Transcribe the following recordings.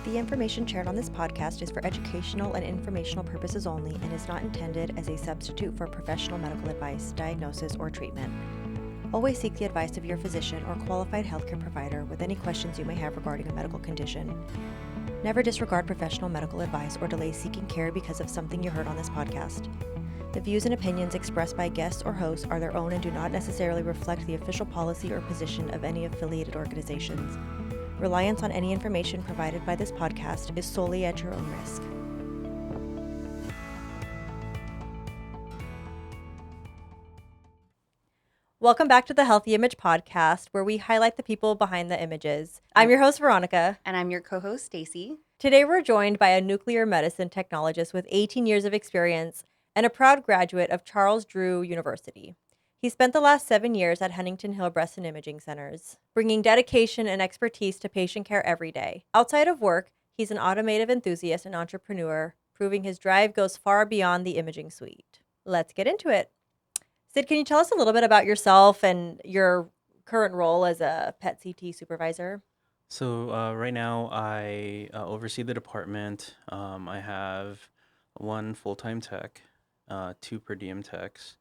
The information shared on this podcast is for educational and informational purposes only and is not intended as a substitute for professional medical advice, diagnosis, or treatment. Always seek the advice of your physician or qualified healthcare provider with any questions you may have regarding a medical condition. Never disregard professional medical advice or delay seeking care because of something you heard on this podcast. The views and opinions expressed by guests or hosts are their own and do not necessarily reflect the official policy or position of any affiliated organizations. Reliance on any information provided by this podcast is solely at your own risk. Welcome back to the Healthy Image Podcast, where we highlight the people behind the images. I'm your host, Veronica. And I'm your co-host, Stacy. Today, we're joined by a nuclear medicine technologist with 18 years of experience and a proud graduate of Charles Drew University. He spent the last 7 years at Huntington-Hill Breast and Imaging Centers, bringing dedication and expertise to patient care every day. Outside of work, he's an automotive enthusiast and entrepreneur, proving his drive goes far beyond the imaging suite. Let's get into it. Sid, can you tell us a little bit about yourself and your current role as a PET CT supervisor? So right now I oversee the department. I have one full-time tech, two per diem techs,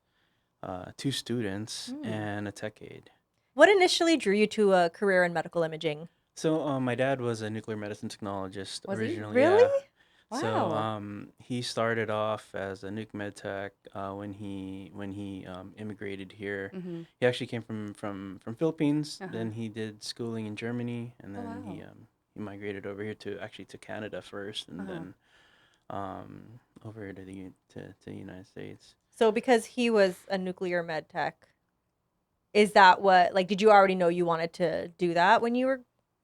two students, and a tech aide. What initially drew you to a career in medical imaging? So my dad was a nuclear medicine technologist Was he? originally. Really? Yeah. Wow. So he started off as a nuke med tech when he immigrated here. Mm-hmm. He actually came from Philippines. Uh-huh. Then he did schooling in Germany, and Oh, then wow. he migrated over here to Canada first, and then over here to the United States. So because he was a nuclear med tech, is that what, did you already know you wanted to do that when you were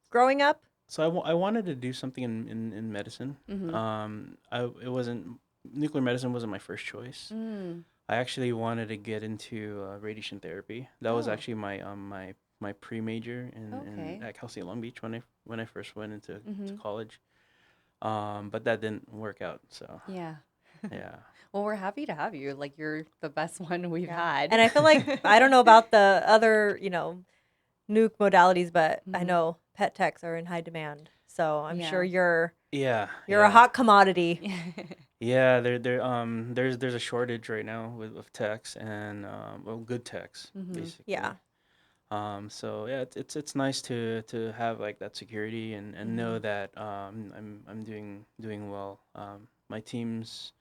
growing up? So I wanted to do something in medicine. Mm-hmm. It wasn't nuclear medicine wasn't my first choice. Mm. I actually wanted to get into radiation therapy. That was Oh. actually my pre-major Okay. at Cal State Long Beach when I first went into to Mhm. college. But that didn't work out. So Yeah. yeah. Well, we're happy to have you. Like, you're the best one we've Yeah. had. And I feel like, I don't know about the other, nuke modalities, but I Mhm. know pet techs are in high demand. So I'm Yeah. sure you're Yeah. a hot commodity. Yeah, there's a shortage right now with techs and good techs Mhm. basically. Yeah. So yeah, it's nice to have like that security and know Mhm. that I'm doing well. My team's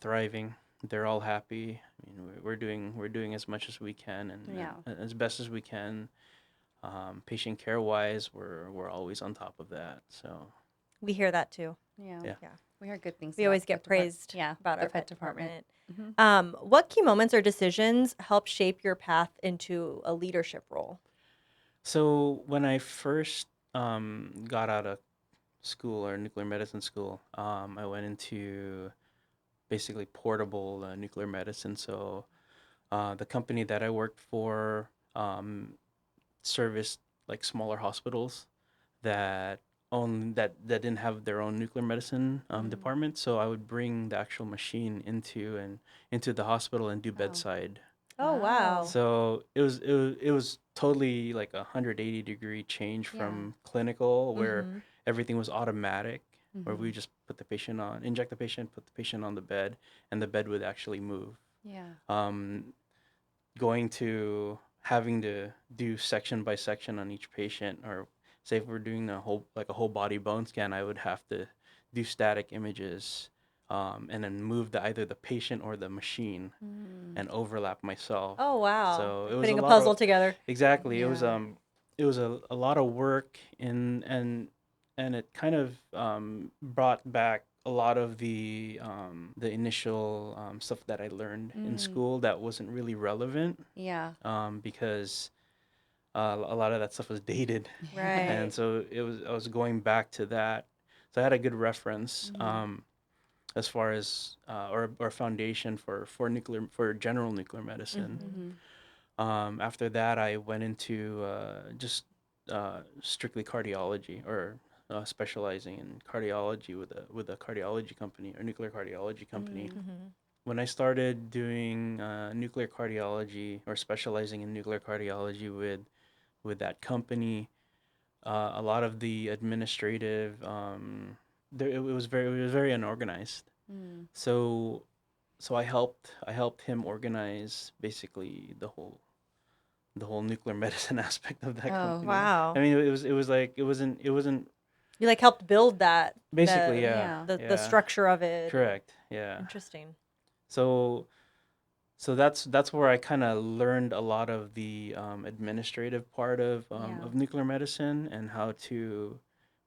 thriving. They're all happy. I mean, we're doing as much as we can and Yeah. as best as we can. Patient care wise, we're always on top of that. So We hear that too. Yeah. yeah. Yeah. We heard good things. We about always the get pet depart- praised Yeah, about the our pet department. department. Mhm. What key moments or decisions help shape your path into a leadership role? So when I first got out of school or nuclear medicine school, I went into basically portable nuclear medicine. So the company that I worked for serviced like smaller hospitals that that didn't have their own nuclear medicine department. So I would bring the actual machine into the hospital and do bedside. Oh, wow. So it was totally like a 180-degree change Yeah. from clinical where Mhm. everything was automatic, where we Mhm. just inject the patient, put the patient on the bed, and the bed would actually move. Yeah. Going to having to do section by section on each patient, or say if we're doing a whole body bone scan, I would have to do static images, and then move either the patient or the machine Mm. and overlap myself. Oh, wow. So it was Putting a lot puzzle of together. exactly. Yeah. It was a lot of work and it kind of brought back a lot of the initial stuff that I learned in Mm. school that wasn't really relevant, Yeah. because a lot of that stuff was dated, Right. and so I was going back to that. So I had a good reference, Mhm. as far as or foundation for general nuclear medicine. Mhm. Mhm. After that, I went into just strictly cardiology, or specializing in cardiology with a cardiology company or nuclear cardiology company. Mm. Mhm. When I started doing nuclear cardiology or specializing in nuclear cardiology with that company, a lot of the administrative, it was very unorganized. Mm. So I helped him organize basically the whole nuclear medicine aspect of that Oh, company. Wow. I mean, it was like it wasn't You like helped build that basically, the yeah, yeah. the yeah, structure of it. correct, yeah. Interesting. So that's where I kind of learned a lot of the administrative part Yeah. of nuclear medicine and how to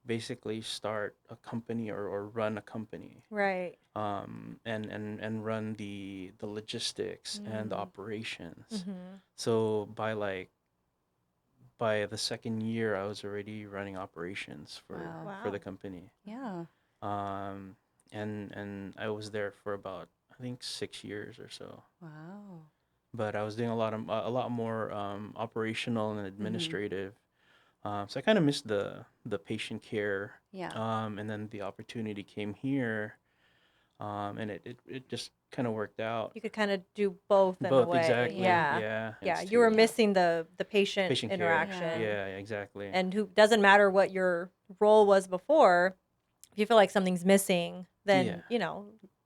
basically start a company or run a company, Right. and run the logistics and the Mm. operations. Mm-hmm. So by the second year, I was already running operations Wow. for the Wow. company. Yeah. Um, and I was there for about, I think, 6 years or so. Wow. But I was doing a lot more operational and Mm-hmm. administrative. So I kind of missed the patient care. Yeah. And then the opportunity came here, and it just kind of worked out. You could kind of do both in a Both, way. exactly. Yeah. Yeah. Yeah, Yeah. it's You were too Yeah. missing the patient patient care. interaction. Yeah. Yeah, exactly. And who doesn't matter what your role was before, if you feel like something's missing, then Yeah.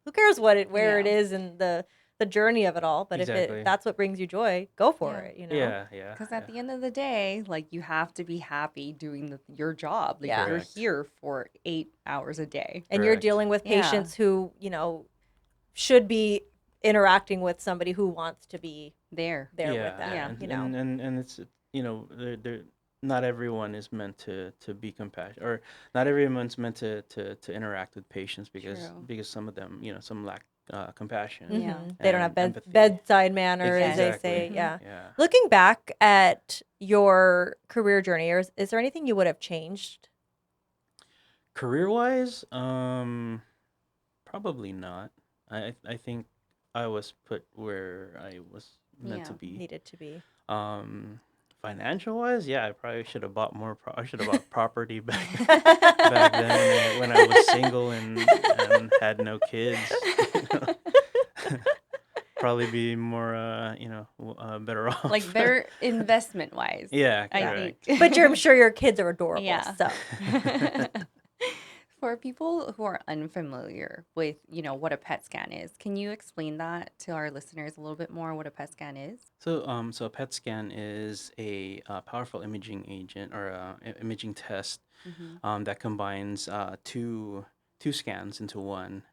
who cares where it Yeah. is in the journey of it all. But if Exactly. that's what brings you joy, go for Yeah. it. Yeah, yeah, Because yeah. at the end of the day, like you have to be happy doing your job. Like Yeah. you're Correct. here for 8 hours a day. And you're Correct. dealing with Yeah. patients who should be interacting with somebody who wants to be There. there with Yeah, them. Yeah. and it's they're not everyone is meant to be compassionate, or not everyone's meant to interact with patients because True. some of them, some lack compassion Yeah. They don't have and empathy. bedside manner, as they Exactly. say. Mhm. Yeah. Yeah. Looking back at your career journey, is there anything you would have changed? Career wise, probably not. I think I was put where I was meant to Yeah. be. Needed to be. Um, Financial wise, yeah, I probably should have bought more. I should have bought property back then when I was single and had no kids. Probably be more better off. Like better investment wise. Yeah, I correct. think. But I'm sure your kids are adorable. Yeah. So For people who are unfamiliar with, what a PET scan is, can you explain that to our listeners a little bit more, what a PET scan is? So a PET scan is a powerful imaging agent or imaging test Mm-hmm. that combines two scans into one.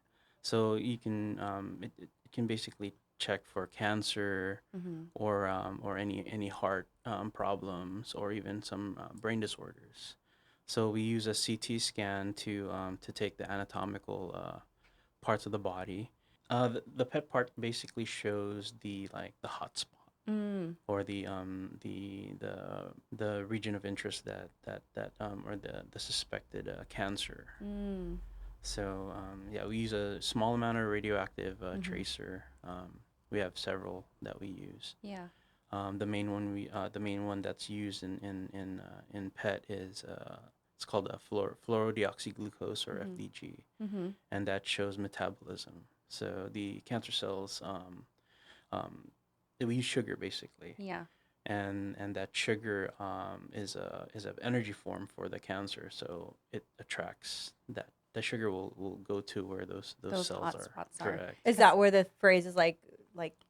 So you can it can basically check for cancer Mm-hmm. or any heart problems or even some brain disorders. So we use a CT scan to take the anatomical parts of the body. The PET part basically shows the hot spot Mm. or the region of interest that or the suspected cancer. Mm. So yeah, we use a small amount of radioactive Mm-hmm. tracer. We have several that we use. Yeah. The main one that's used in PET is it's called a fluorodeoxyglucose or Mm-hmm. FDG, Mm-hmm. and that shows metabolism. So the cancer cells, we use sugar basically, Yeah. and that sugar is a energy form for the cancer. So it attracts that. The sugar will go to where those Those cells hot are. spots are. Correct. is that where the phrase is like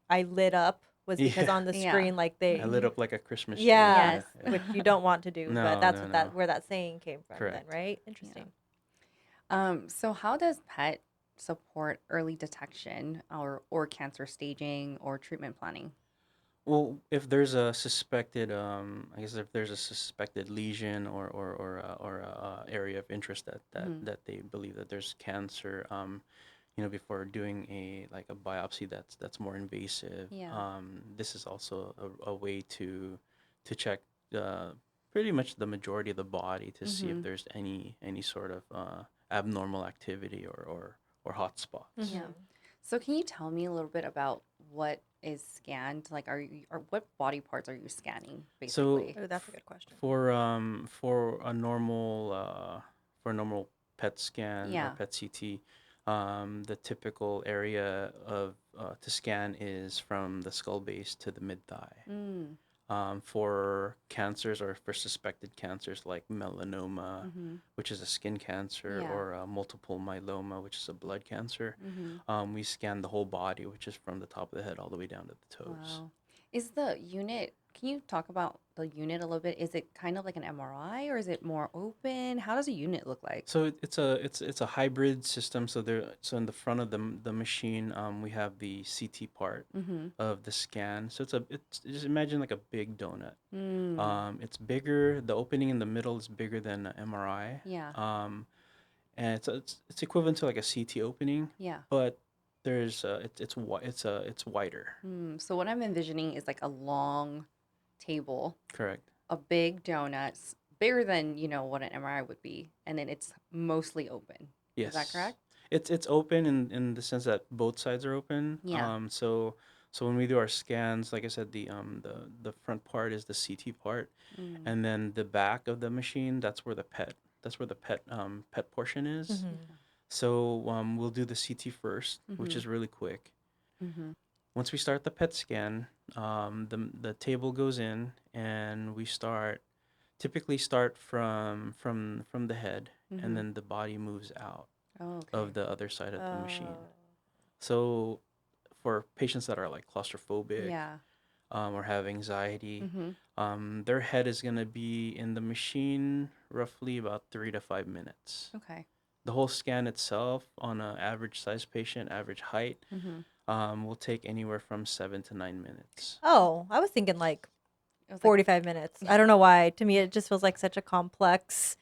I lit up was because Yeah. on the Yeah. screen like I they lit up like a Christmas tree. yeah, Yes. Yeah. which you don't want to do, but No, that's no, what no. where that saying came from then, Correct. right? Interesting. So how does PET support early detection or cancer staging or treatment planning? Well, if there's a suspected, I guess if there's a suspected lesion or area of interest Mm-hmm. that they believe that there's cancer, before doing a biopsy that's more invasive, Yeah. this is also a way to check pretty much the majority of the body to see if Mm-hmm. there's any sort of abnormal activity or hot spots. Yeah. Mhm. So can you tell me a little bit about what is scanned? Like, or what body parts are you scanning, So basically? Oh, that's a good question. for a normal PET scan or Yeah. PET CT, the typical area of to scan is from the skull base to the mid thigh. Mm. for cancers or for suspected cancers like melanoma, Mm-hmm. which is a skin cancer, Yeah. or multiple myeloma, which is a blood cancer. Mm-hmm. We scan the whole body, which is from the top of the head all the way down to the toes. Wow. Is the unit, can you talk about the unit a little bit? Is it kind of like an MRI or is it more open? How does a unit look like? So it's a hybrid system. So in the front of the machine, we have the CT part Mm-hmm. of the scan. So it's just imagine like a big donut. Mm. It's bigger. The opening in the middle is bigger than an MRI. Yeah. And it's equivalent to like a CT opening, Yeah. but there's it's wider. So what I'm envisioning is like a long table, Correct. a big donut, bigger than, what an MRI would be, and then it's mostly open. Is that Yes. correct? It's open in the sense that both sides are open. Yeah. So when we do our scans, like I said, the front part is the CT part, Mm. and then the back of the machine, that's where the PET portion is. Mm-hmm. So we'll do the CT first, which Mm-hmm. is really quick. Mm-hmm. Once we start the PET scan, the table goes in, and we typically start from the head, and Mm-hmm. then the body moves out Oh, okay. of the other side of the machine. Oh. So for patients that are like claustrophobic, Yeah. or have anxiety, Mm-hmm. their head is gonna be in the machine roughly about 3 to 5 minutes. Okay. The whole scan itself on an average size patient, average height, Mm-hmm. will take anywhere from 7 to 9 minutes. Oh, I was thinking like It was like, 45 minutes. I don't know why. To me, it just feels like such a complex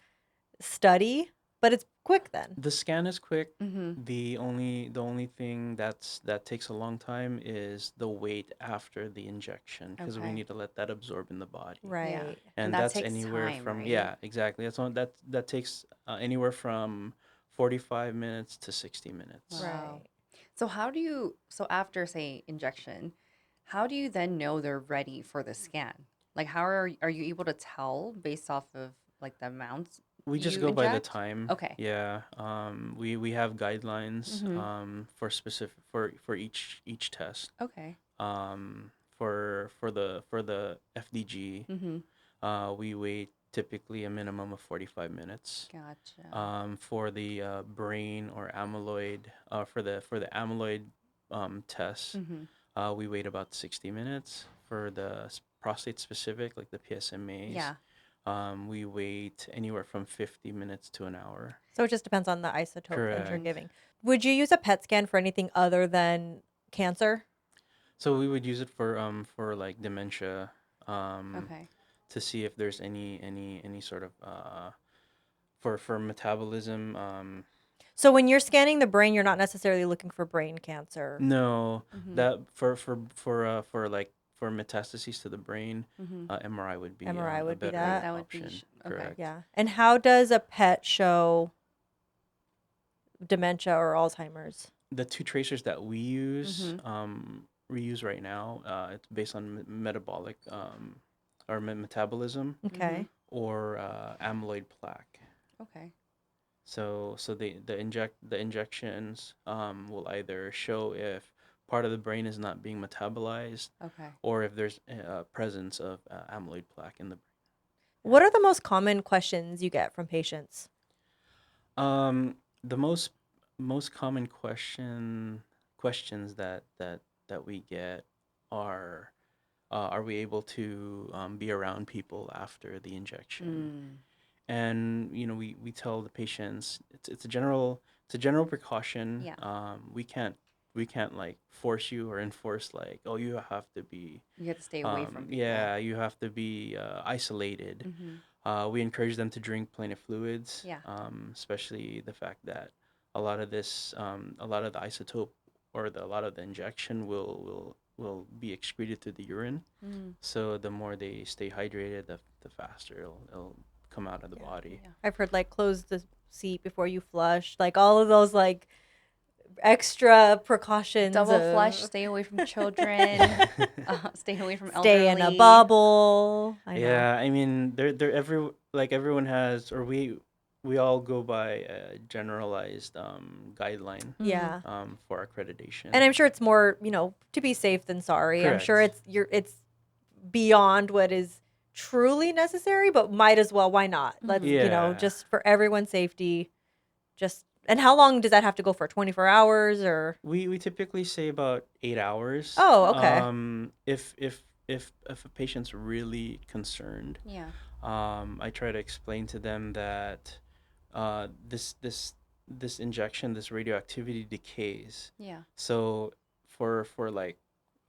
study, but it's quick then. The scan is quick. mm-hmm. The only thing that takes a long time is the wait after the injection, because we Okay. need to let that absorb in the body. Yeah. Right. And that that's takes anywhere time, from right? yeah, exactly. That takes anywhere from 45 minutes to 60 minutes. Wow. Right. So after, say, injection, how do you then know they're ready for the scan? Like, how are you able to tell based off of like the amounts We just you go by the inject? time. Okay. Yeah. We have guidelines Mm-hmm. for specific for each test. Okay. For the FDG, Mm-hmm. we wait typically a minimum of 45 minutes. Gotcha. For the brain or amyloid, for the amyloid test, Mm-hmm. we wait about 60 minutes. For the prostate specific, like the PSMAs, Yeah. we wait anywhere from 50 minutes to an hour. So it just depends on the isotope that you're Correct. giving. Would you use a PET scan for anything other than cancer? So we would use it for like dementia, Okay. to see if there's any sort of for metabolism. So when you're scanning the brain, you're not necessarily looking for brain cancer. No, Mm-hmm. that for metastases to the brain, Mm-hmm. MRI would be MRI a would be better that? That would be option. okay. Correct. Yeah. And how does a PET show dementia or Alzheimer's? The two tracers that we use, Mm-hmm. we use right now, it's based on metabolic or metabolism, Okay. or amyloid plaque. Okay. So the injections will either show if part of the brain is not being metabolized, Okay. or if there's a presence of amyloid plaque in the brain. What are the most common questions you get from patients? The most common questions that we get are we able to be around people after the injection? And we tell the patients it's a general precaution. Yeah. We can't like force you or enforce like, oh, you have to be You have to stay away from people. yeah, you have to be isolated. Mm-hmm. We encourage them to drink plenty of fluids, Yeah. especially the fact that a lot of the isotope, or a lot of the injection will be excreted through the urine. Mm. So the more they stay hydrated, the faster it'll come out of the body. Yeah. I've heard like close the seat before you flush, like all of those like extra precautions. Double of flush, stay away from children, stay away from stay in a elderly. bubble. I know. Yeah, I mean, everyone has, or we all go by a generalized guideline Yeah. for accreditation. And I'm sure it's more, to be safe than sorry. I'm sure Correct. it's beyond what is truly necessary, but might as well. Why not? Let's, Mhm. Yeah. just for everyone's safety. And how long does that have to go for? 24 hours or? We typically say about 8 hours. Oh, okay. If a patient's really concerned, Yeah. I try to explain to them that this injection, this radioactivity decays. Yeah. So for like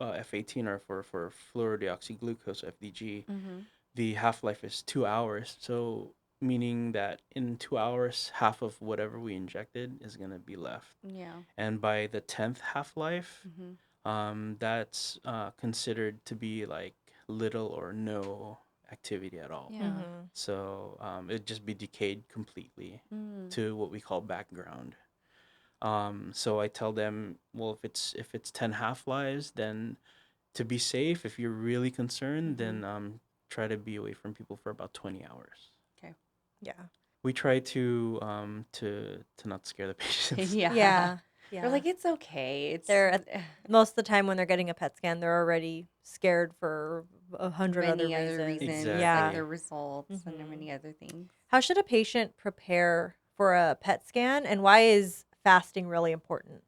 F18 or for fluorodeoxyglucose FDG, Mhm. the half life is 2 hours. So meaning that in 2 hours, half of whatever we injected is gonna be left. Yeah. And by the 10th half life, Mhm. that's considered to be like little or no activity at all. Yeah. Mm-hmm. So it'd just be decayed completely Mm. to what we call background. So I tell them, well, if it's 10 half lives, then to be safe, if you're really concerned, then Mhm. try to be away from people for about 20 hours. Okay. Yeah. We try to not scare the patients. Yeah. Yeah. They're Yeah. like, it's okay. It's They're at, most of the time when they're getting a PET scan, they're already scared for 100 other many other reasons. reasons, Yeah. like Exactly. the results and Mhm. many other things. How should a patient prepare for a PET scan, and why is fasting really important?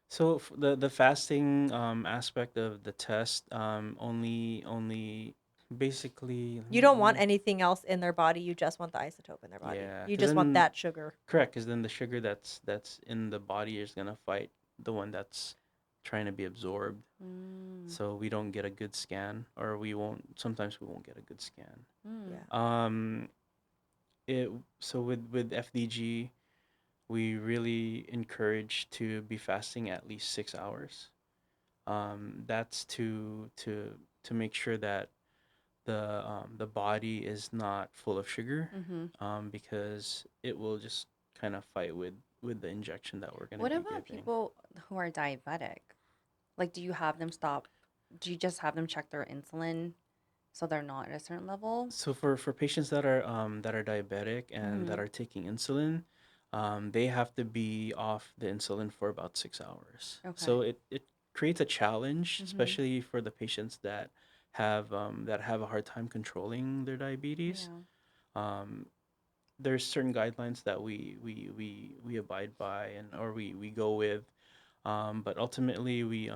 So the fasting aspect of the test only basically You don't want anything else in their body. You just want the isotope in their body. yeah, You because just want then that sugar. correct, because then the sugar that's in the body is gonna fight the one that's trying to be absorbed. Mm. So we don't get a good scan, or we won't. Sometimes we won't get a good scan. Mm. Yeah. Um, it so with FDG, we really encourage to be fasting at least 6 hours. That's to make sure that the body is not full of sugar, Mm-hmm. because it will just kind of fight with the injection that we're gonna What be about giving. people who are diabetic? Like, do you have them stop? Do you just have them check their insulin so they're not at a certain level? So for patients that are diabetic and Mm-hmm. that are taking insulin, they have to be off the insulin for about 6 hours. Okay. So it creates a challenge, Mm-hmm. especially for the patients that have a hard time controlling their diabetes. Yeah. Um, there's certain guidelines that we abide by and or we go with, but ultimately we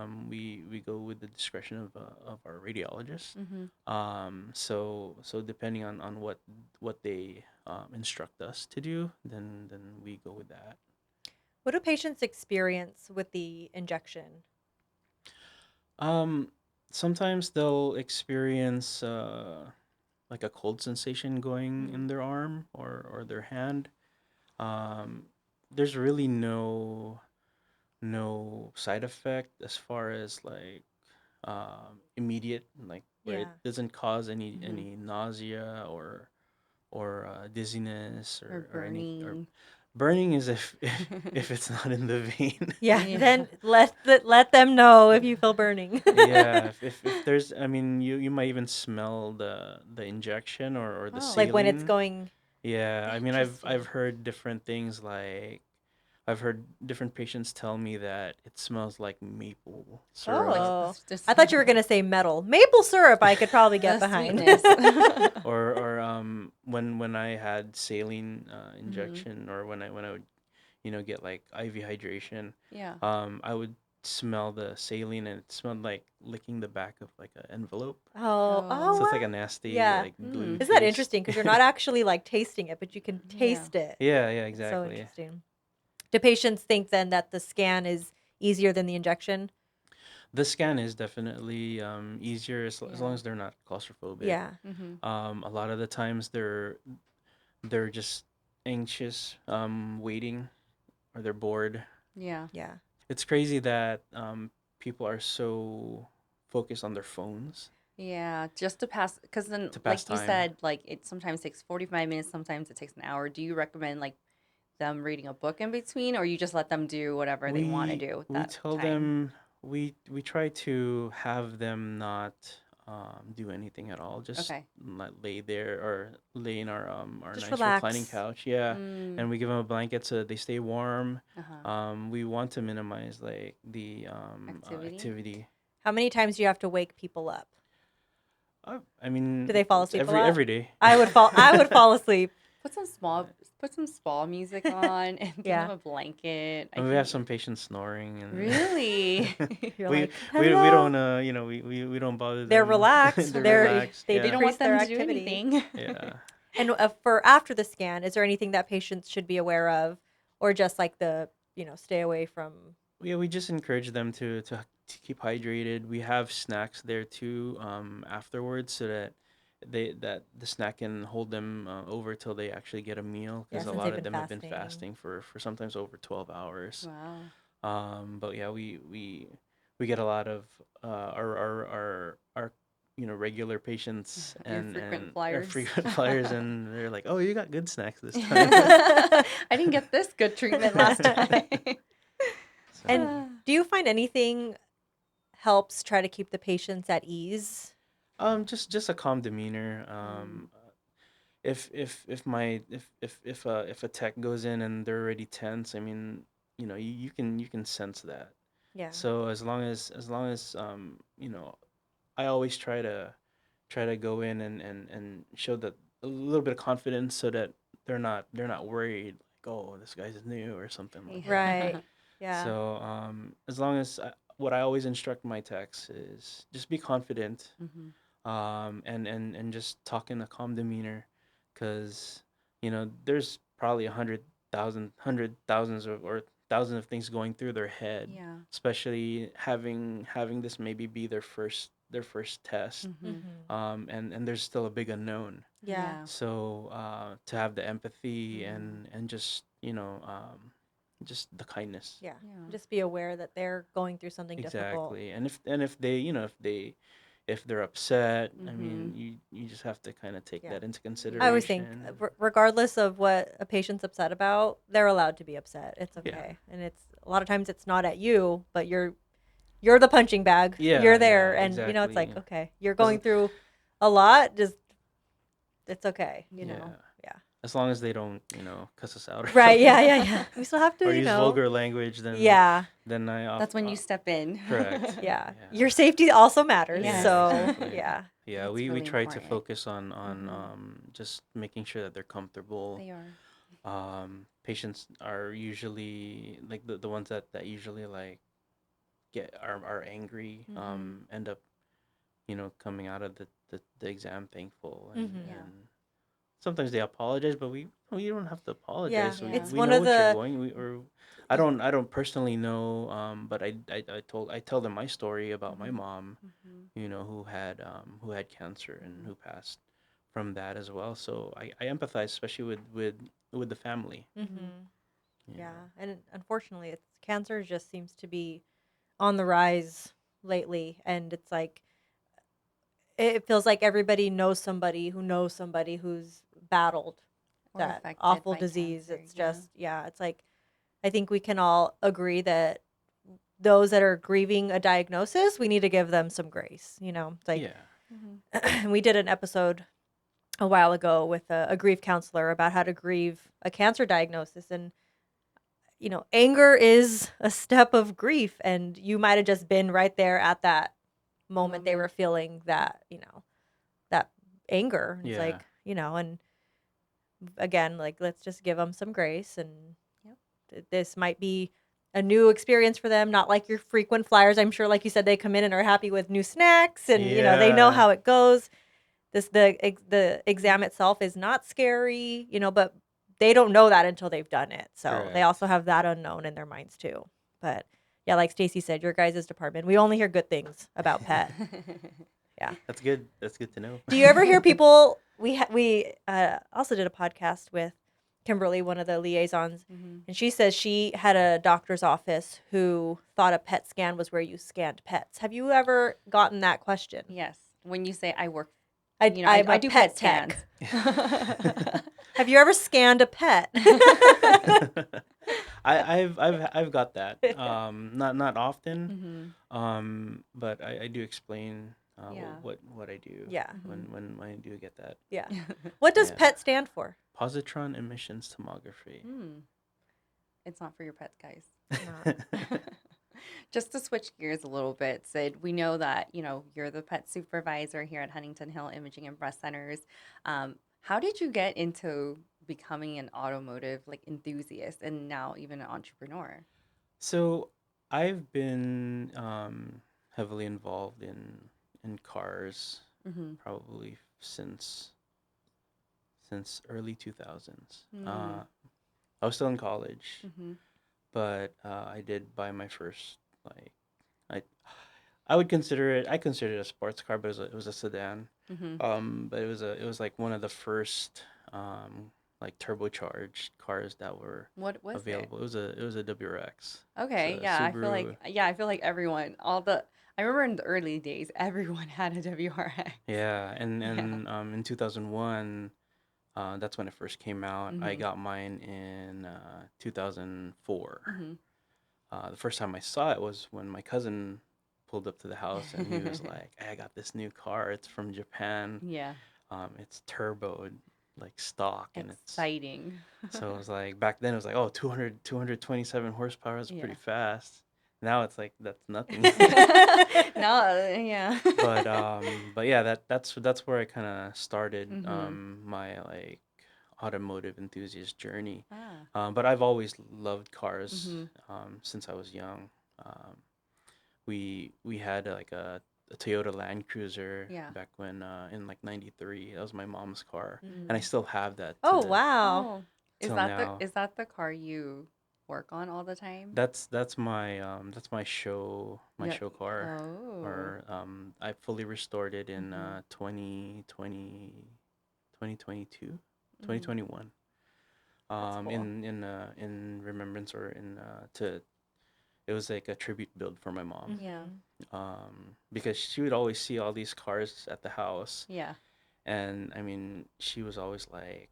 go with the discretion of our radiologist. Mm-hmm. So depending on what they instruct us to do, then we go with that. What do patients experience with the injection? Um, Sometimes they'll experience like a cold sensation going Mm. in their arm or their hand. Um, there's really no side effect as far as like immediate, like where it Yeah. doesn't cause any Mm-hmm. any nausea or dizziness Or or any or burning. burning is if it's not in the vein. Yeah. Yeah. Then let them know if you feel burning. Yeah, if there's, I mean, you might even smell the injection or the Oh. Like when it's saline. going. Yeah, I mean, I've Interesting. heard different things, like I've heard different patients tell me that it smells like maple syrup, Like Oh. just I thought you were going to say metal. Maple syrup I could probably get the behind. sweetness. or when I had saline Mm-hmm. injection, or when I would get like IV hydration, Yeah. I would smell the saline and it smelled like licking the back of like an envelope. Oh, So oh it's Oh. like a wow. nasty Yeah. like glue Mm. Isn't that taste. interesting? Because you're not actually like tasting it, but you can Yeah. taste it. Yeah, It's so exactly. interesting. Do patients think then that the scan is easier than the injection? The scan is definitely easier as long Yeah. as they're not claustrophobic. Yeah. Mm-hmm. A lot of the times they're just anxious, waiting, or they're bored. Yeah. Yeah. It's crazy that people are so focused on their phones Yeah, just to pass, because then, to pass like you time. said, like it sometimes takes 45 minutes, sometimes it takes an hour. Do you recommend like them reading a book in between, or you just let them do whatever they want to We do with we that tell time? them we try to have them not do anything at all. Just Okay. lay there or lay in our Just nice reclining relax. couch. Yeah, Mm, and we give them a blanket so that they stay warm. uh-huh. We want to minimize like the Activity? activity. How many times do you have to wake people up? I mean, Do they fall it's asleep a lot? every day. I would fall asleep. Put some spa music on and give Yeah. them a blanket. I And we have think some patients snoring, and really. You're we like, we hello. don't we don't bother They're them. relaxed. They're They're relaxed. they They don't decrease want them their to do activity. anything. Yeah. And for after the scan, is there anything that patients should be aware of, or just like the stay away from? Yeah, we just encourage them to keep hydrated. We have snacks there too, afterwards, so that the snack can hold them over till they actually get a meal, Yeah, because a since lot they've of been them have been fasting. fasting for sometimes over 12 hours. Wow. But yeah, we get a lot of our regular patients Your frequent and our flyers. frequent flyers, and they're like, "Oh, you got good snacks this time." I didn't get this good treatment last time. So, And do you find anything helps try to keep the patients at ease? just a calm demeanor. If a tech goes in and they're already tense, I mean, you can sense that. Yeah. So as long as I always try to go in and show that a little bit of confidence, so that they're not worried, like, oh, this guy's new or something like that. Right. Yeah. So as long as what I always instruct my techs is just be confident, Mhm. and just talk in a calm demeanor, because there's probably 100,000s or thousands of things going through their head, Yeah. especially having this maybe be their first test, Mhm. Mhm. and there's still a big unknown. Yeah. So to have the empathy Mhm. and just the kindness. Yeah. Yeah. Just be aware that they're going through something difficult. Exactly. And if they, if they're upset, I mean, Mhm. you just have to kind of take Yeah. that into I always think, consideration. regardless of what a patient's upset about, they're allowed to be upset. It's Yeah. okay. And it's a lot of times it's not at you, but you're the punching bag. Yeah, You're there, yeah, and it's like, exactly. okay, you're 'Cause going through a lot. Just it's okay. yeah, Yeah. as long as they don't, cuss us out or Right. Yeah. something, Yeah. Yeah. We still have to, or use vulgar language, then Yeah. then I off That's when you step in. correct. Yeah. Yeah. Your safety also matters. Yes. So Exactly. yeah. Yeah, That's we really try to important. focus on Mhm. just making sure that they're comfortable. They are. Patients are usually like the ones that usually like are angry, Mhm. end up coming out of the exam thankful, and Mhm. Yeah. and sometimes they apologize, but we don't have to Yeah. apologize. We, Yeah. It's we one know of what you're the. going. I don't personally know, but I tell them my story about my Mhm. mom, Mhm. who had cancer and Mhm. who passed from that as well. So I empathize, especially with the family. Mhm. Mhm. Yeah. Yeah. And unfortunately, it's cancer just seems to be on the rise lately, and it's like it feels like everybody knows somebody who's battled Or that affected awful by disease. cancer. It's Yeah. just, yeah, it's like I think we can all agree that those that are grieving a diagnosis, we need to give them some grace. It's like Yeah. Mhm. we did an episode a while ago with a grief counselor about how to grieve a cancer diagnosis, and anger is a step of grief, and you might have just been right there at that moment they were Moment. feeling that anger. It's Yeah. like, and again, like, let's just give them some grace, and Yep. this might be a new experience for them, not like your frequent flyers. I'm sure, like you said, they come in and are happy with new snacks, and they know Yeah. how it goes. The exam itself is not scary, but they don't know that until they've done it. So they Correct. also have that unknown in their minds too. But yeah, like Stacy said, your guys' department, we only hear good things about Pet. Yeah. That's good. That's good to know. Do you ever hear people? We also did a podcast with Kimberly, one of the liaisons, Mhm. and she says she had a doctor's office who thought a PET scan was where you scanned pets. Have you ever gotten that question? Yes. When you say I work, I'm I a do pet PET tech. scans. Have you ever scanned a pet? I've got that. Not often. Mhm. But I do explain Yeah. what I do Yeah. Mhm. when I do get that. Yeah. What does Yeah. PET stand for? Positron emissions tomography. Hmm. It's not for your pets, guys. Not. Just to switch gears a little bit, Sid, we know that, you're the pet supervisor here at Huntington-Hill Imaging and Breast Centers. How did you get into becoming an automotive like enthusiast and now even an entrepreneur? So I've been heavily involved in cars Mm-hmm. probably since early 2000s. Mm. I was still in college, Mm-hmm. but I did buy my first like I I would consider it I consider it a sports car, but it was a sedan. Mm-hmm. But it was like one of the first like turbocharged cars that were What was it? available. It was a WRX. It's Okay, a yeah, Subaru. I feel like everyone, I remember in the early days, everyone had a WRX. Yeah, and Yeah. and in 2001, that's when it first came out. I Mm-hmm. got mine in 2004. Mm-hmm. The first time I saw it was when my cousin pulled up to the house and he was like, "Hey, I got this new car. It's from Japan. Yeah, It's turbo, like stock, and it's." exciting. So it was like back then it was like, oh, 227 horsepower is pretty Yeah. fast. Now it's like that's nothing. No, yeah. But yeah, that's where I kind of started Mm-hmm. my like automotive enthusiast journey. Ah. But I've always loved cars Mm-hmm. since I was young. Um, we had like a Toyota Land Cruiser Yeah. back when in like '93. That was my mom's car, and I Mm. still have that Oh, wow. Oh, till now. is that the car you work on all the time? That's my Yeah. show car, Oh. or I fully restored it in Mm-hmm. 2022, Mm-hmm. 2021. That's cool. In remembrance, or in to it was like a tribute build for my mom. Yeah. Mhm. Because she would always see all these cars at the house, Yeah. and I mean she was always like,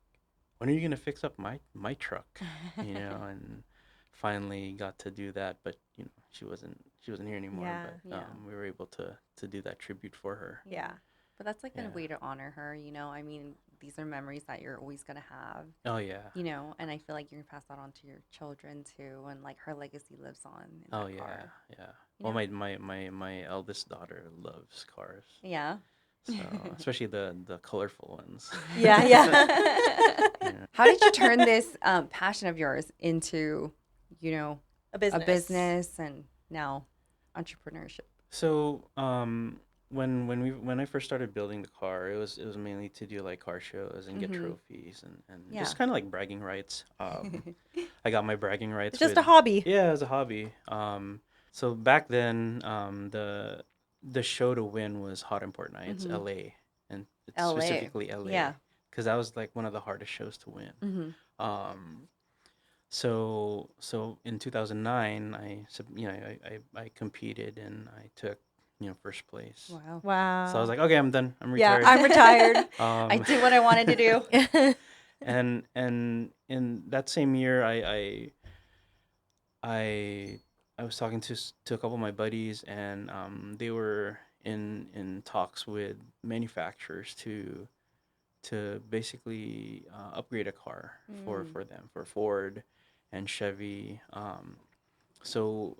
when are you gonna fix up my truck, and finally got to do that. But she wasn't here anymore, Yeah. but Yeah. we were able to do that tribute for her. Yeah. Yeah. But that's like a Yeah. way to honor her. I mean, these are memories that you're always gonna have, Oh yeah. and I feel like you can pass that on to your children too, and like her legacy lives on in Oh that yeah. car. Yeah. You Well, know? my eldest daughter loves cars, Yeah. so especially the colorful ones. Yeah, yeah. Yeah. How did you turn this passion of yours into, you know, A a business. business and now entrepreneurship? So, when I first started building the car, it was mainly to do like car shows and get Mm-hmm. trophies, and Yeah. just kind of like bragging rights. I got my bragging It's rights just with, a hobby. yeah, as a hobby. So back then, the show to win was Hot Import Nights, Mm-hmm. LA, and it's LA. specifically Yeah. LA, because that was like one of the hardest shows to win. Mm-hmm. Um, so in 2009, I competed and I took first place. Wow. So I was Wow. like, okay, I'm done. I'm Yeah, retired. I'm retired. I Um, did what I wanted to do. and in that same year, I I was talking to a couple of my buddies, and they were in talks with manufacturers to basically upgrade a car for Mm. for them, for Ford and Chevy. So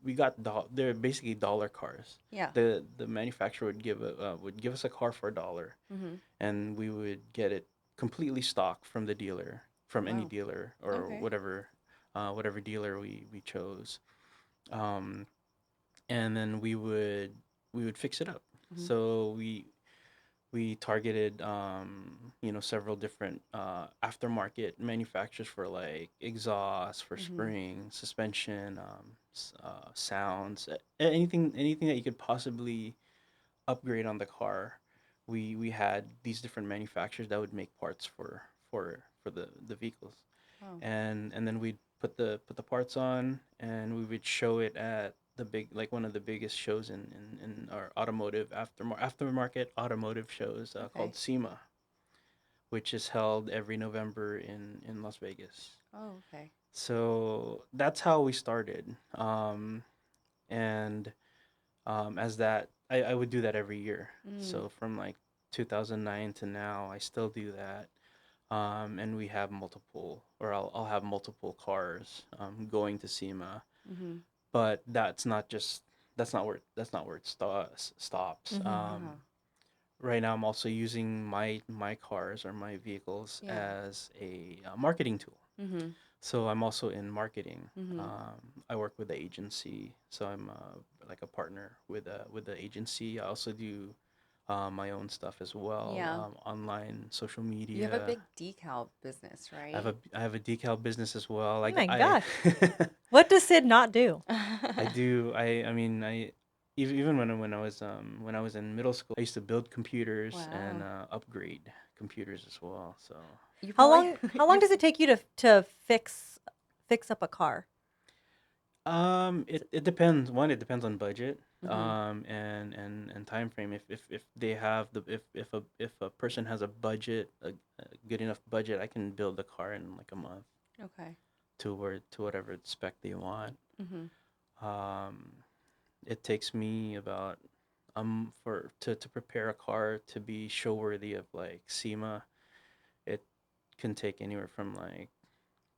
we got they're basically dollar cars. Yeah. The manufacturer would give us a car for $1, Mm-hmm. and we would get it completely stock from the dealer, from any Wow. dealer, or Okay. whatever dealer we chose. Um, and then we would fix it up. Mm-hmm. So we targeted several different aftermarket manufacturers for like exhaust, for Mm-hmm. spring, suspension, sounds, anything that you could possibly upgrade on the car. We had these different manufacturers that would make parts for the vehicles, Wow. and then we'd put the parts on, and we would show it at the big, like one of the biggest shows in our automotive aftermarket automotive shows, Okay. called SEMA, which is held every November in Las Vegas. Oh, okay. So that's how we started. And as that I would do that every year. Mm. So from like 2009 to now, I still do that. And we have multiple, or I'll have multiple cars going to SEMA. Mm-hmm. but that's not where it stops. Mhm. Uh-huh. Right now I'm also using my cars or my vehicles Yeah. as a marketing tool. Mm-hmm. So I'm also in marketing. Mm-hmm. I work with the agency, so I'm like a partner with the agency. I also do my own stuff as well, Yeah. online, social You have a media. big decal business, right? I have a decal business as well. Oh my I gosh. What does Sid not do? I do. I mean, even when I was in middle school, I used to build computers and Wow. upgrade computers as well. So You How probably long you does it take you to fix up a car? it depends. One, it depends on budget, mm-hmm. and time frame. If they have the if a person has a budget, a good enough budget, I can build the car in like a month Okay. to whatever spec they want. Mm-hmm. Um, it takes me about for to prepare a car to be show worthy of like SEMA. It can take anywhere from like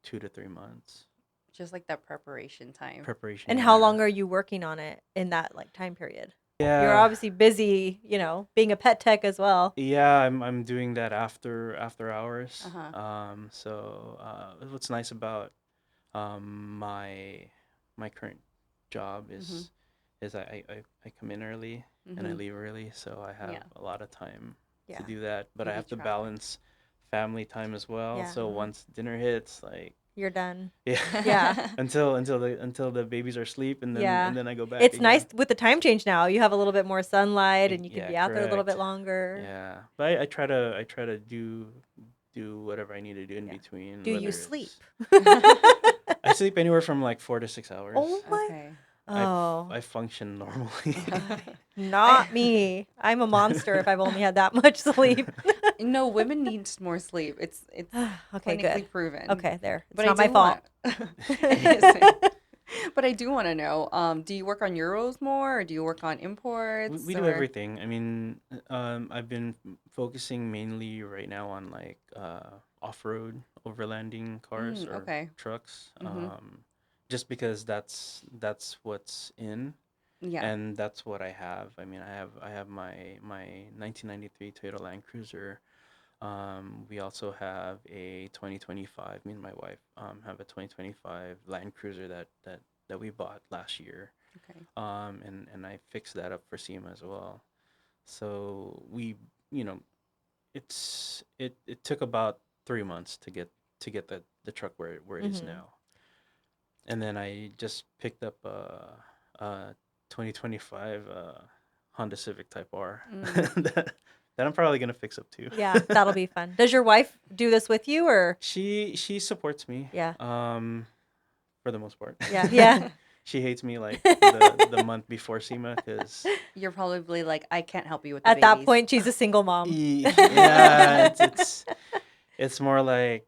2 to 3 months Just like that preparation time. preparation. And how Yeah, long are you working on it in that like time period? You're yeah, obviously busy, being a pet tech as well. yeah. I'm doing that after hours. Uh-huh. So what's nice about my current job Mm-hmm. is I come in early and I Mm-hmm. leave early, so I have Yeah. a lot of time to Yeah. do that. But I You beat have to traffic. balance family time as well. Yeah. So Mm-hmm. once dinner hits, like You're done. yeah, Yeah. until the babies are asleep, and then Yeah. and then I go back It's nice again. with the time change now. You have a little bit more sunlight and you can Yeah, be out there a little bit correct. longer. Yeah, but I try to do whatever I need to do in Yeah. between, Do you whether sleep? it's I sleep anywhere from like 4 to 6 hours. Oh my. Okay. Oh, I function normally. not I me. I'm a monster if I've only had that much sleep. no, women need more sleep. It's Okay, good. clinically proven. Okay, there. It's But I not my do fault. want It is. But I do want to know, do you work on euros more or do you work on we imports do or everything. I mean, I've been focusing mainly right now on like off-road overlanding cars or okay. trucks. Mm-hmm. Just because that's what's in Yeah. and that's what I have. I mean, I have my 1993 Toyota Land Cruiser. We also have a 2025. Me and my wife have a 2025 Land Cruiser that we bought last year. Okay. And I fixed that up for SEMA as well. So we, you know, it took about 3 months to get the truck where it is Hmm. now, and then I just picked up a 2025 Honda Civic Type R Mm. that I'm probably gonna fix up too. Yeah, that'll be fun. Does your wife do this with you or? She supports me, Yeah. for the most part. Yeah. Yeah. She hates me like the month before SEMA because You're probably like, I can't help you with the At that babies. point, she's a single mom. yeah, it's more like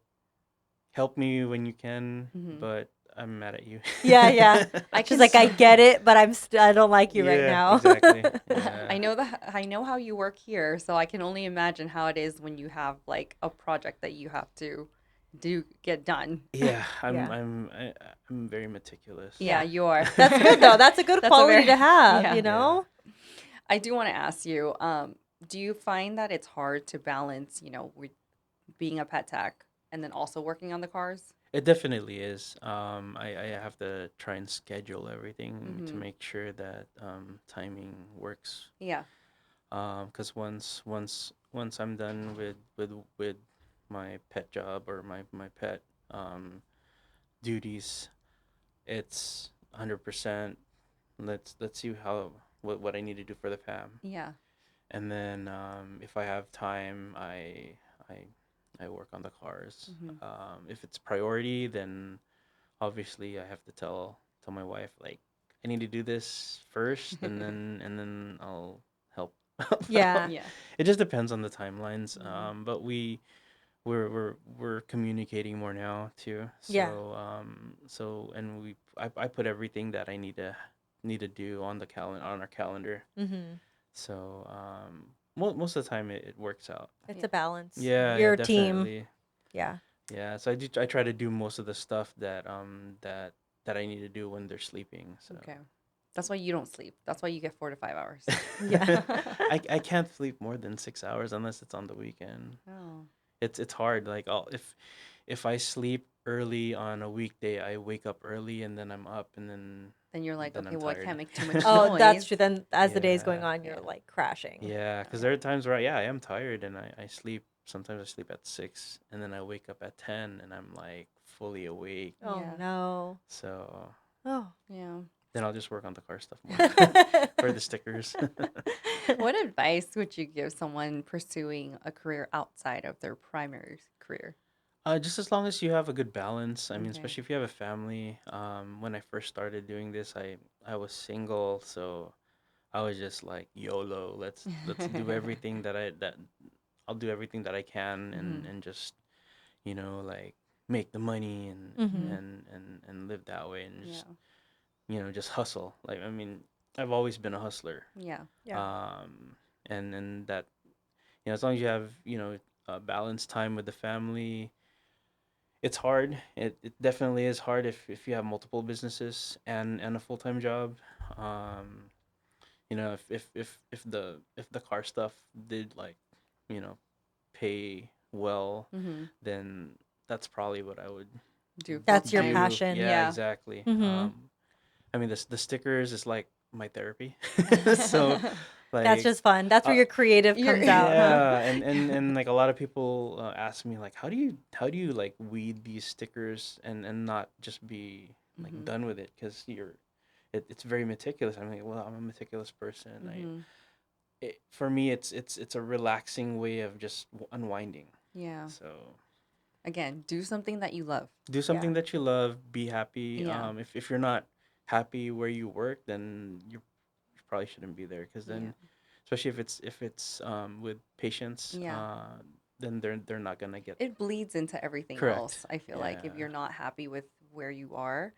help me when you can, hmm but I'm mad at you. Yeah, yeah. I She's can like, I so get it, but I don't like you right Yeah, now. exactly. Yeah. I know how you work here, so I can only imagine how it is when you have like a project that you have to do get done. Yeah, Yeah. I'm very meticulous. Yeah, Yeah. you are. That's good though. That's a good That's a quality very to have, yeah. Yeah. I do want to ask you, do you find that it's hard to balance, with being a pet tech and then also working on the cars? It definitely is. I have to try and schedule everything to Mm-hmm. make sure that timing works. Yeah. Because once I'm done with my pet job or my pet um duties, it's 100%. Let's see what I need to do for the fam, Yeah. and then if I have time, I I work on the cars. Mm-hmm. If it's priority, then obviously I have to tell my wife like I need to do this first, and then I'll help. Yeah. out. Yeah. It just depends on the timelines. Mm-hmm. But we're communicating more now too. Yeah. So and I put everything that I need to do on the on our calendar. Hmm. So most of the time it works out. It's Yeah. a balance. Yeah, yeah, You're a team. definitely. Yeah. Yeah, so I try to do most of the stuff that that I need to do when they're sleeping. So Okay. That's why you don't sleep. That's why you get 4 to 5 hours. Yeah. I can't sleep more than 6 hours unless it's on the weekend. Oh. It's hard. Like if I sleep early on a weekday, I wake up early and then I'm up and Then you're like, then okay, I'm well, I tired. can't make too much Oh, that's noise. true. Then as the day's going Yeah. on, you're Yeah. like crashing. Yeah, because Yeah. there are times where I am tired and I sleep. Sometimes I sleep at 6 and then I wake up at 10 and I'm like fully awake. Oh Yeah. no. So Oh. Yeah. then I'll just work on the car stuff more for the stickers. What advice would you give someone pursuing a career outside of their primary career? Just as long as you have a good balance. I mean, Okay. especially if you have a family. When I first started doing this, I was single, so I was just like YOLO. Let's do everything that I'll do everything that I can Hmm. and just like make the money and Mm-hmm. and live that way and Yeah. just just hustle. Like I mean, I've always been a hustler. Yeah. Yeah. And that as long as you have balanced time with the family. It's hard. It definitely is hard if you have multiple businesses and a full-time job. Um, if the car stuff did like, you know, pay well, Hmm. then that's probably what I would Do full That's your time. do. passion. Yeah, Yeah. exactly. Mm-hmm. I mean the stickers is like my therapy. So That's like just fun. That's where uh, your creative You're comes out, huh? yeah, and like a lot of people ask me like, how do you like weed these stickers and not just be like Hmm. done with it because it's very meticulous. I'm like, well, I'm a meticulous person. Hmm. For me, it's a relaxing way of just unwinding. Yeah. So Again, do something that you love. do Yeah. something that you love. Be happy. Yeah. If you're not happy where you work, then you probably shouldn't be there because Yeah. then especially if it's with patients, Yeah. then they're not gonna get It bleeds into everything correct. else. I feel like if Yeah, you're not happy with where you are,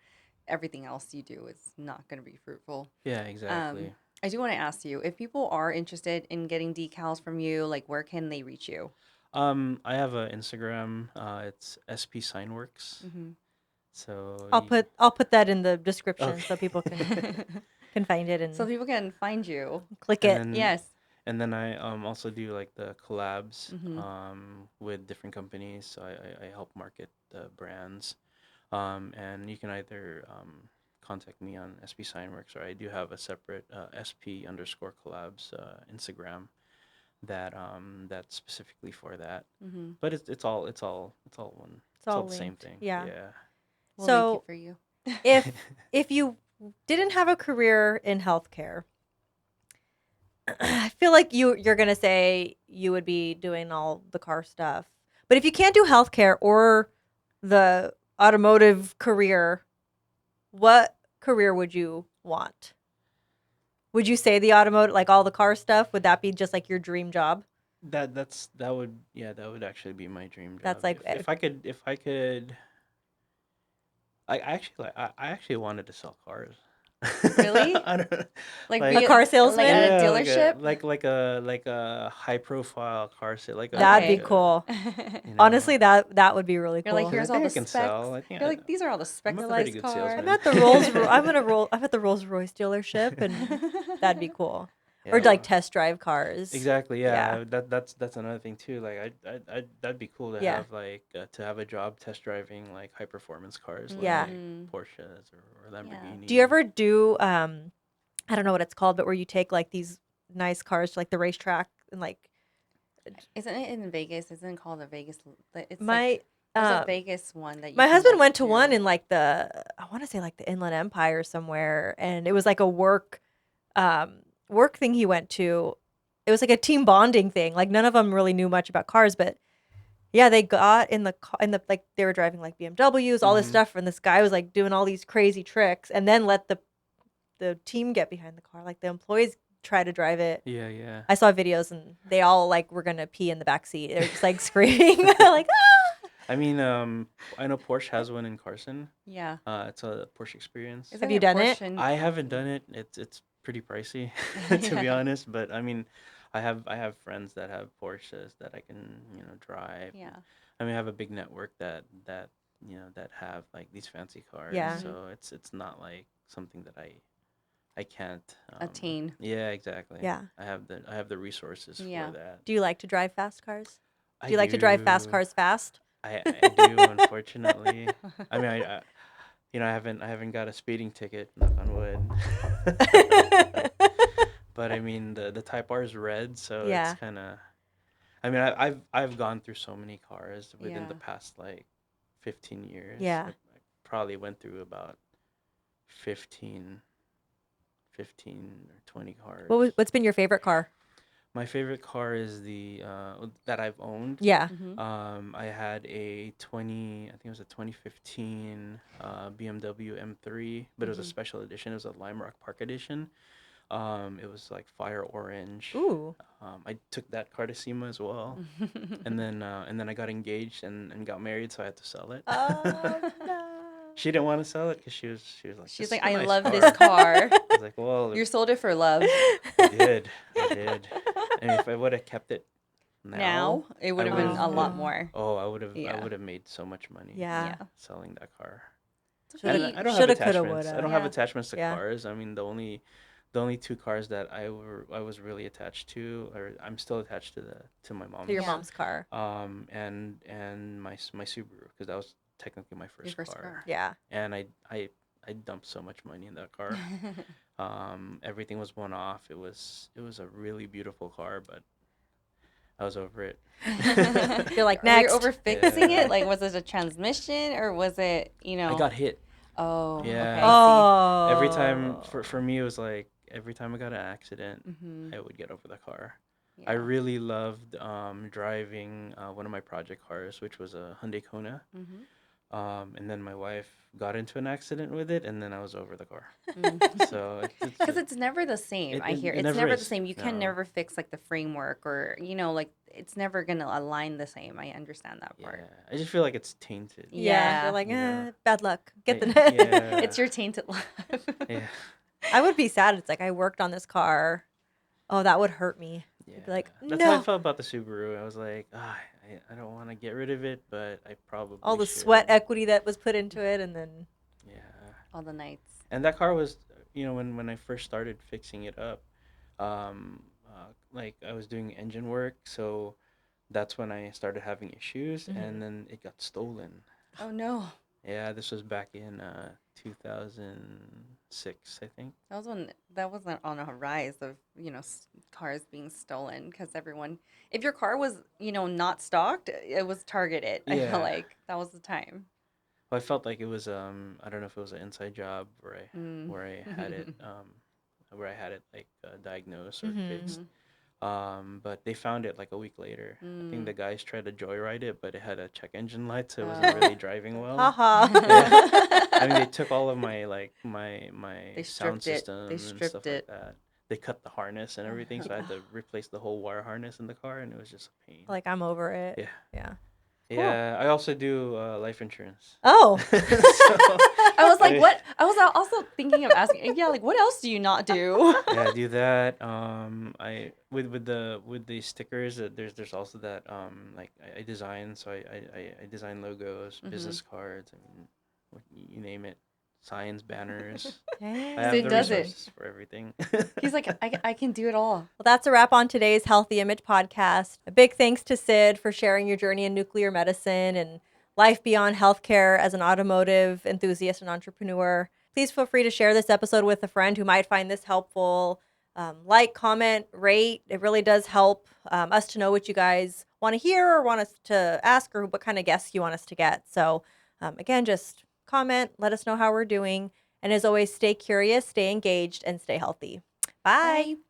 everything else you do is not going to be fruitful. yeah, Um, exactly. I do want to ask you if people are interested in getting decals from you, like where can they reach you? I have a Instagram. It's SP Signworks. Hmm. So I'll put that in the description so people can okay. can find it So and people can find you. click and it. then Yes. and then I also do like the collabs Hmm. with different companies. So I help market the brands. And you can either contact me on SP Signworks, or I do have a separate SP_collabs Instagram that's specifically for that. Hmm. But it's all one. It's It's all all the same linked. thing. Yeah. Yeah. We'll link it So for you. if if you didn't have a career in healthcare, I feel like you're gonna say you would be doing all the car stuff. But if you can't do healthcare or the automotive career, what career would you want? Would you say the automotive, like all the car stuff, would that be just like your dream job? that would actually be my dream That's job. like If I could I actually wanted to sell cars. Really? I don't know. Like a Like be car like salesman? at a yeah, dealership? like a high profile car sale, That'd be like Okay. a cool. you know Honestly, that would be really You're like, cool. because I here's all think I the can specs. sell. I think You're like, these are all the I'm a pretty specialized good cars. I'm salesman. at the I'm at the Rolls Royce dealership, and that'd be cool. Or like Yeah. test drive cars. Exactly. Yeah, Yeah. That's another thing too. Like I that'd be cool to yeah, have to have a job test driving like high performance cars yeah. like Hmm. Porsches or Yeah. Do you Lamborghini. ever do I don't know what it's called, but where you take like these nice cars to like the racetrack and like Isn't it in Vegas? Isn't it called a Vegas? It's like my there's a uh Vegas one that you my can husband like went to one do. in like I want to say like the Inland Empire somewhere, and it was like a work thing he went to. It was like a team bonding thing. Like none of them really knew much about cars, but yeah, they got in the car in the like they were driving like BMWs, all this Mm-hmm. stuff, and this guy was like doing all these crazy tricks, and then let the team get behind the car, like the employees try to drive it. Yeah. Yeah. I saw videos, and they all like were gonna pee in the back seat. They're just like screaming, like ah! I mean, I know Porsche has one in Carson. Yeah. It's a Porsche Experience. Isn't Have you it done it? Porsche and I haven't done it. It's pretty pricey, to be yeah. honest. But I mean, I have friends that have Porsches that I can drive. Yeah. I mean, I have a big network that that have like these fancy cars. Yeah. Mhm. So it's not like something that I can't Attain. yeah, exactly. Yeah. I have the resources Yeah. for that. Do you like to drive fast cars? I Do you like to drive fast do. cars fast? I do, unfortunately. I mean, I haven't got a speeding ticket, knock on wood. But I mean, the Type R is red, so it's Yeah. kind of. I mean, I've gone through so many cars within the Yeah. past like 15 years. Yeah. I probably went through about 15, 15 or 20 cars. What's been your favorite car? My favorite car is the that I've owned. Yeah. Mhm. I had I think it was a 2015 BMW M3, but it was a Mhm. special edition. It was a Lime Rock Park edition. It was like fire orange. Ooh. I took that car to SEMA as well, and then I got engaged and got married, so I had to sell it. Oh no. She didn't want to sell it because she was like, She's "This like, is a I nice love car." this car. I was like, "Well, You sold it for love. I did. And if I would have kept it now, Now it would I have been a lot Oh. more. I Yeah. would have made so much money. Yeah. Yeah. Selling that car. So And Shoulda- I don't have shoulda, coulda, attachments. I woulda. don't have Yeah. attachments to Yeah. cars. I mean, the only two cars that I was really attached to, or I'm still attached to my mom's. To your Yeah. mom's car. And my Subaru, because that was technically my Your first first car. car. Yeah. And I dumped so much money in that car. Everything was one off. It was a really beautiful car, but I was over it. You're like, Were you next. over fixing Yeah. it? Like, was it a transmission or was it, I got hit. Oh, Yeah. okay. Oh. Every time for me it was like every time I got an accident, Mm-hmm. I would get over the car. Yeah. I really loved driving one of my project cars, which was a Hyundai Kona. Mm-hmm. And then my wife got into an accident with it, and then I was over the car. So Because it's never the same. I hear it it's never never the is. same. You can No. never fix like the framework or like it's never gonna align the same. I understand that Yeah, part. I just feel like it's tainted. Yeah. Yeah. You're like, Yeah. bad luck. Get the. Yeah. It's your tainted love. Yeah, I would be sad. It's like I worked on this car. Oh, that would hurt me. yeah. I'd be like, That's how I no. felt about the Subaru. I was like, I don't want to get rid of it, but I probably All the should. sweat equity that was put into it, and then Yeah. All the nights. And that car was, when I first started fixing it up, like I was doing engine work, so that's when I started having issues, Mhm. and then it got stolen. Oh no. Yeah, this was back in 2006, I think. That wasn't on a rise of cars being stolen because if your car was not stocked, it was targeted. I Yeah. feel like that was the time. Well, I felt like it was I don't know if it was an inside job where I Mm. where I had it like diagnosed or Mhm. fixed. But they found it like a week later. I think the guys tried to joyride it, but it had a check engine light, so it wasn't really driving well. haha. Yeah. I mean, they took all of my They sound stripped it. system They and stuff stripped like it. that. They cut the harness and everything, so I had to replace the whole wire harness in the car, and it was just a pain. Like I'm over it. Yeah. Yeah. Yeah, I also do life insurance. Oh. So- I was like, what? I was also thinking of asking, yeah, like, what else do you not do? Yeah, I do that. I with the stickers. There's also that. Like I design. So I design logos, Mhm. business cards. I mean, you name it, signs, banners. I Dang. have Sid the does it. resources for everything. He's like, I can do it all. Well, that's a wrap on today's Healthy Image podcast. A big thanks to Sid for sharing your journey in nuclear medicine and life beyond healthcare as an automotive enthusiast and entrepreneur. Please feel free to share this episode with a friend who might find this helpful. Like, comment, rate. It really does help us to know what you guys want to hear or want us to ask or what kind of guests you want us to get. So again, just comment, let us know how we're doing. And as always, stay curious, stay engaged, and stay healthy. Bye. Bye.